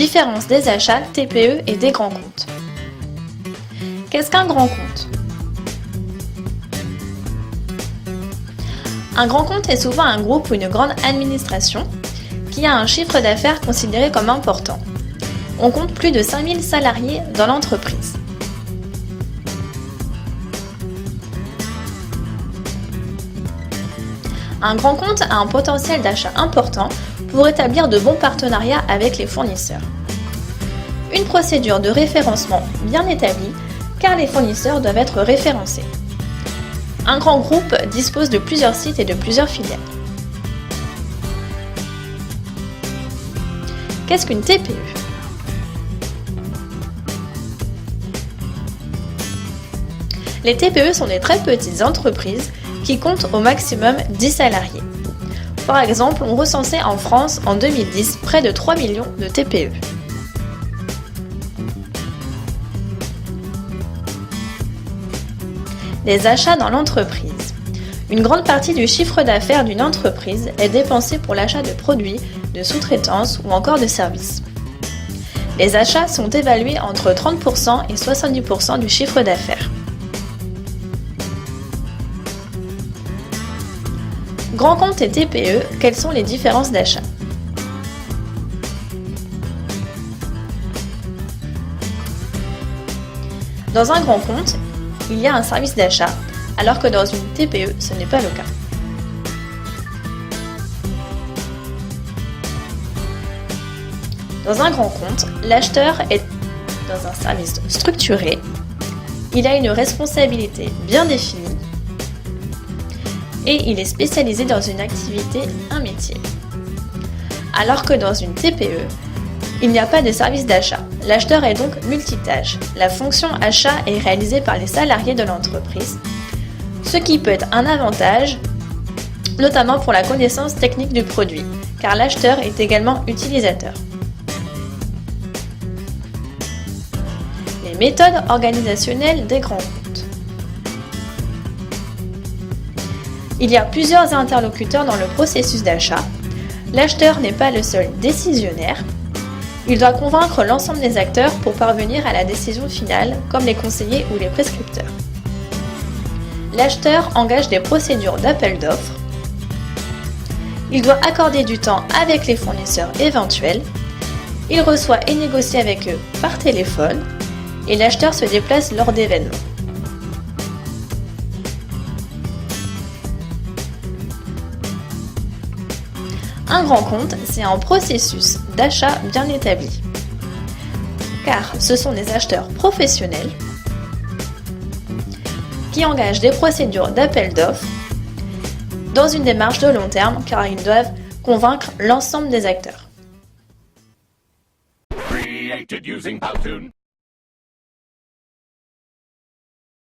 Différence des achats TPE et des grands comptes. Qu'est-ce qu'un grand compte? Un grand compte est souvent un groupe ou une grande administration qui a un chiffre d'affaires considéré comme important. On compte plus de 5000 salariés dans l'entreprise. Un grand compte a un potentiel d'achat important pour établir de bons partenariats avec les fournisseurs. Une procédure de référencement bien établie car les fournisseurs doivent être référencés. Un grand groupe dispose de plusieurs sites et de plusieurs filiales. Qu'est-ce qu'une TPE? Les TPE sont des très petites entreprises qui comptent au maximum 10 salariés. Par exemple, on recensait en France en 2010 près de 3 millions de TPE. Les achats dans l'entreprise. Une grande partie du chiffre d'affaires d'une entreprise est dépensée pour l'achat de produits, de sous-traitance ou encore de services. Les achats sont évalués entre 30% et 70% du chiffre d'affaires. Grand compte et TPE, quelles sont les différences d'achat? Dans un grand compte, il y a un service d'achat, alors que dans une TPE, ce n'est pas le cas. Dans un grand compte, l'acheteur est dans un service structuré, il a une responsabilité bien définie, et il est spécialisé dans une activité, un métier. Alors que dans une TPE, il n'y a pas de service d'achat. L'acheteur est donc multitâche. La fonction achat est réalisée par les salariés de l'entreprise, ce qui peut être un avantage, notamment pour la connaissance technique du produit, car l'acheteur est également utilisateur. Les méthodes organisationnelles des grands comptes. Il y a plusieurs interlocuteurs dans le processus d'achat. L'acheteur n'est pas le seul décisionnaire. Il doit convaincre l'ensemble des acteurs pour parvenir à la décision finale, comme les conseillers ou les prescripteurs. L'acheteur engage des procédures d'appel d'offres. Il doit accorder du temps avec les fournisseurs éventuels. Il reçoit et négocie avec eux par téléphone. Et l'acheteur se déplace lors d'événements. Un grand compte, c'est un processus d'achat bien établi, car ce sont des acheteurs professionnels qui engagent des procédures d'appel d'offres dans une démarche de long terme, car ils doivent convaincre l'ensemble des acteurs.